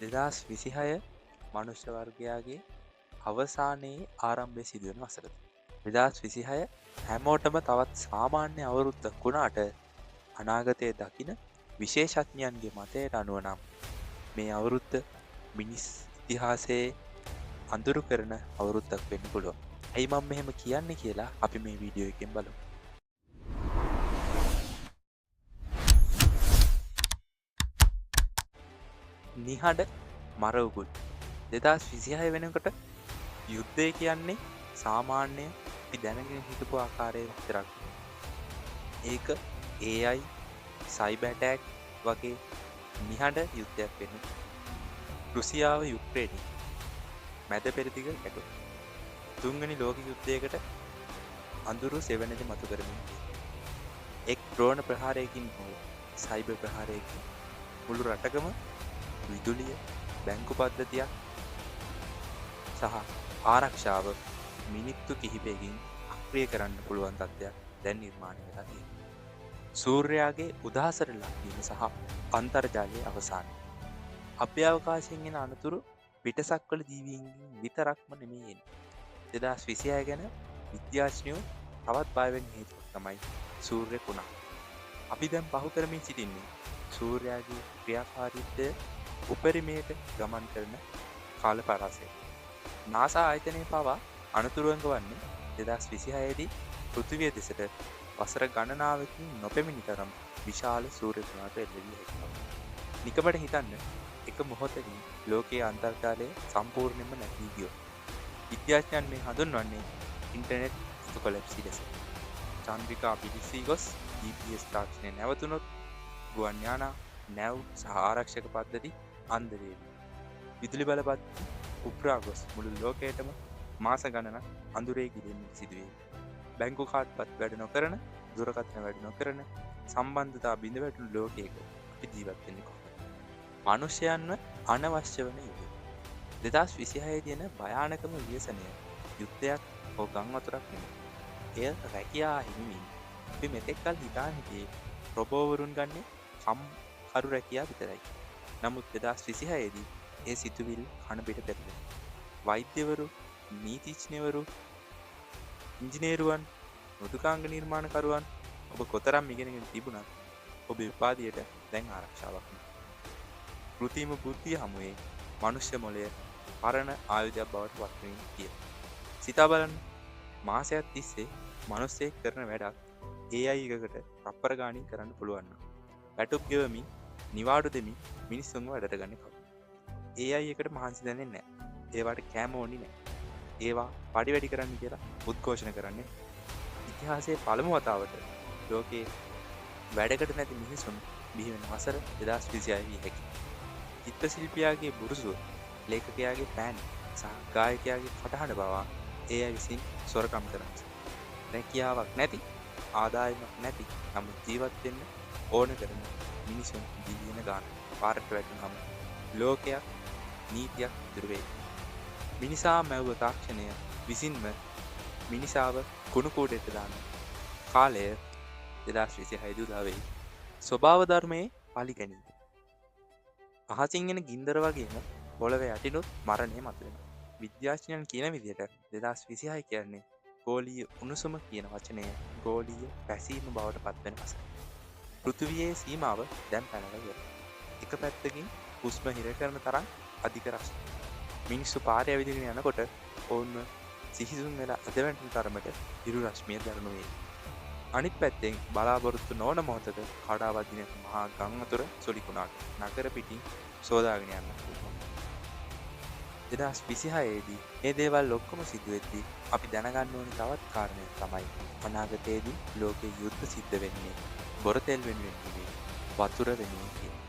2026 මනුෂ්‍ය වර්ගයාගේ අවසානයේ ආරම්භය සිදුවන වසරකි. 2026 හැමෝටම තවත් සාමාන්‍ය අවුරුද්දක් වුණාට අනාගතය දකින විශේෂඥයන්ගේ මතයට අනුව නම් මේ අවුරුද්ද මිනිස් ඉතිහාසයේ අඳුරු කරන අවුරුද්දක් වෙන්න පුළුවන්. ඇයි මම මෙහෙම කියන්නේ කියලා අපි මේ වීඩියෝ එකෙන් බලමු. නිහඬ මරවුගුල් 2026 වෙනකොට යුද්ධය කියන්නේ සාමාන්‍ය අපි දැනගෙන හිටපු ආකාරය විතරක්. ඒක AI සයිබර් ඇටැක් වගේ නිහඬ යුද්ධයක් වෙන්න. රුසියාව යුක්‍රේනය මැද පෙරදිග ගැටුම්. තුන්වෙනි ලෝක යුද්ධයකට අඳුරු සෙවණෙදි මතු කරමින් එක් ඩ්‍රෝන ප්‍රහාරයකින් හෝ සයිබර් ප්‍රහාරයකින් මුළු රටකම විදුලිය බැංකු පද්ධතියක් සහ ආරක්ෂාව මිනිත්තු කිහිපයකින් අක්‍රිය කරන්න පුළුවන් තත්ත්වයක් දැන් නිර්මාණය වෙලා තියෙනවා. සූර්යයාගේ උදහසට ලක්වීම සහ අන්තර්ජාලයේ අවසානය. අභ්‍යවකාශයෙන් එන අනතුරු පිටසක්වල ජීවීන්ගෙන් විතරක්ම නෙමෙයි එන්නේ. 2026 ගැන විද්‍යාඥයෝ තවත් බය වෙන්න හේතුවක් තමයි සූර්ය කුණා. අපි දැන් පහු කරමින් සිටින්නේ සූර්යයාගේ ක්‍රියාකාරීත්වය උපරිමයට ගමන් කරන කාල පරාසය. නාසා ආයතනය පවා අනතුරුවන්ග වන්නේ 2026 දී පෘථිවිය දෙසට වසර ගණනාවකින් නොපෙමිණි තරම් විශාල සූර්ය කුණාට එල්ලවී හැකියි. නිකමට හිතන්න එක මොහොතකින් ලෝකයේ අන්තර්ජාලය සම්පූර්ණයෙන්ම නැති ගියොත්. විද්‍යාඥයන් මේ හඳුන්වන්නේ ඉන්ටර්නෙට් කොලැප්සි ලෙස. චන්ද්‍රිකා පිලිසී ගොස් GPS තාක්ෂණය නැවතුනොත් ගුවන් යානා නැව් සහ ආරක්ෂක පද්ධති අන්ධ වේවි. විදුලි බලපත් උපුරා ගොස් මුළු ලෝකයටම මාස ගණනක් අඳුරේ ගිලෙන්නට සිදුවේ. බැංකු කාඩ්පත් වැඩ නොකරන, දුරකථන වැඩ නොකරන, සම්බන්ධතා බිඳ වැටුණු ලෝකයක අපි ජීවත් වෙන්නේ කොහොමද? මනුෂ්‍යයන්ව අනවශ්‍ය වන යුගය. 2026 තියෙන භයානකම ව්‍යසනය යුද්ධයක් හෝ ගම් වතුරක් නෙමෙයි. එය රැකියා හිමිවීම. අපි මෙතෙක් කල හිතාන හිටියේ රොබෝවරුන් ගන්නේ කරු රැකියා විතරයි. නමුත් 2026 දී ඒ සිතුවිල්ල කන පිට පෙරලෙනවා. වෛද්‍යවරු, නීතිඥවරු, ඉංජිනේරුවන්, මෘදුකාංග නිර්මාණකරුවන් ඔබ කොතරම් ඉගෙනගෙන තිබුණත් ඔබේ උපාධියට දැන් ආරක්ෂාවක් නැහැ. කෘත්‍රිම බුද්ධිය හමුවේ මනුෂ්‍ය මොළය පරණ ආයුධයක් බවට පත්වමින් තියෙනවා. සිතා බලන්න, මාසයක් තිස්සේ මිනිස්සෙක් කරන වැඩක් AI එකකට තප්පර ගාණින් කරන්න පුළුවන් නම් වැටුප් ගෙවමින් නිවාඩු දෙමින් මිනිස්සුන්ව වැඩට ගන්න කවුද? AI එකට මහන්සි දැනෙන්නේ නැහැ. ඒවට කෑම ඕනි නැහැ. ඒවා පඩි වැඩි කරන්න කියලා උද්ඝෝෂණ කරන්නේ. ඉතිහාසයේ පළමු වතාවට ලෝකයේ වැඩකට නැති මිනිසුන් බිහි වෙන වසර 2026 විය හැකියි. චිත්‍ර ශිල්පියාගේ බුරුසුව, ලේඛකයාගේ පෑන් සහ ගායකයාගේ කටහඬ බවා AI විසින් සොරකම් කරනවා. රැකියාවක් නැති, ආදායමක් නැති, නමුත් ජීවත් වෙන්න ඕන කරන මිනිසුන් දිවියන ගාන පාරට වැටුනහම ලෝකයක් නීතියක් ඉදිරි වෙයි. මිනිසා මැව්ව තාක්ෂණය විසින්ම මිනිසාව කුණු කූඩේට දාන කාලය 2026 උදා වෙයි. ස්වභාව ධර්මයේ පරිගැනීම. අහසින් එන ගින්දර වගේම පොළවේ යටිනුත් මරණය මතුවෙනවා. විද්‍යාඥයන් කියන විදිහට 2026 කියන්නේ ගෝලීය උණුසුම කියන වචනය ගෝලීය පැසීම බවට පත්වෙන වසර. පෘථිවියේ සීමාව දැන් පැනලා ඉවරයි. එක පැත්තකින් හුස්ම හිර කරන තරම් අධික රස. මිනිස්සු පාරේ ඇවිදගෙන යනකොට ඔවුන්ව සිහිසුන් වෙලා අදවැටෙන තරමට ඉරු රශ්මිය දරනු වේ. අනිත් පැත්තෙන් බලාපොරොත්තු නොවන මොහොතක කඩා වදින මහා ගම් වතුර සොලිකුණාට නගර පිටින් සෝදාගෙන යන්න පුළුවන්. 2026 දී මේ දේවල් ඔක්කොම සිදු වෙද්දී අපි දැනගන්න ඕනේ තවත් කාරණයක් තමයි අනාගතයේදී ලෝකේ යුද්ධ සිද්ධ වෙන්නේ බොරතෙල් වෙනුවෙන් නෙවෙයි වතුර වෙනුවෙන් කියලා.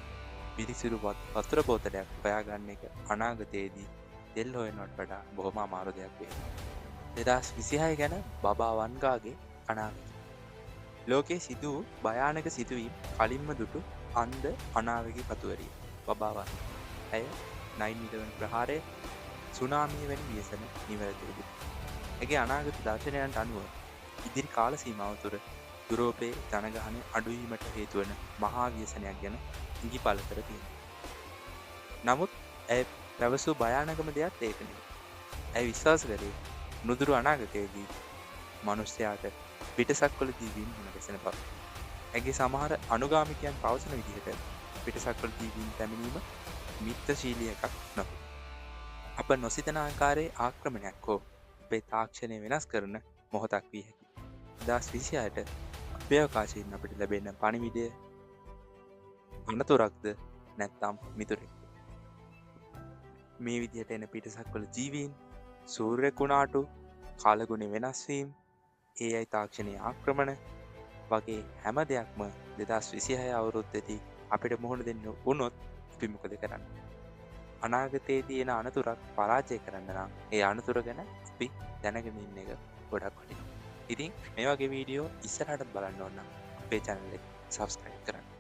පිරිසිදු වතුර බෝතලයක් හොයාගන්න එක අනාගතයේදී තෙල් හොයනවට වඩා බොහොම අමාරු දෙයක් වෙයි. 2026 ගැන බබා වන්ගාගේ අනාගතය. ලෝකයේ සිදු වූ භයානක සිදුවීම් කලින්ම දුටු අන්ධ අනාවැකි කතුවරිය බබා වන්ගා. ඇය 9/11 ප්‍රහාරය, සුනාමිය වැනි ව්‍යසන නිවැරදිව දුටු. ඇගේ අනාගත දර්ශනයන්ට අනුව ඉදිරි කාල සීමාව තුළ යුරෝපයේ ජනගහනය අඩුවීමට හේතුවන මහා ව්‍යසනයක් ගැන ඉඟි පළ කර තියෙනවා. නමුත් ඇය පැවසූ භයානකම දෙයක් ඒකනෙ. ඇය විශ්වාස කරේ නුදුරු අනාගතයේදී මනුෂ්‍යයාට පිටසක්වල දීවීම් මුණ ගැසෙන බව. ඇගේ සමහර අනුගාමිකයන් පවසන විදිහට පිටසක්වල දීවීම් පැමිණීම මිත්‍රශීලී එකක් නොවේ. අප නොසිතන ආකාරයේ ආක්‍රමණයක් හෝ අපේ තාක්ෂණය වෙනස් කරන මොහොතක් විය හැකි. 2026ට අභ්‍යවකාශයෙන් අපිට ලැබෙන පණිවිඩය අනතුරක්ද නැත්නම් මිතුරෙක්ද? මේ විදිහට එන පිටසක්වල ජීවීන්, සූර්ය කුණාටු, කාලගුණ වෙනස් වීම, AI තාක්ෂණයේ ආක්‍රමණ වගේ හැම දෙයක්ම 2026 අවුරුද්දේදී අපිට මුහුණ දෙන්න වුණොත් අපි මොකද කරන්නේ? අනාගතයේදී එන අනතුරක් පරාජය කරන්න නම් ඒ අනතුර ගැන අපි දැනගෙන ඉන්න එක ගොඩක් වටිනවා. ඉතින් මේ වගේ වීඩියෝ ඉස්සරහටත් බලන්න ඕන නම් අපේ channel එක subscribe කරන්න.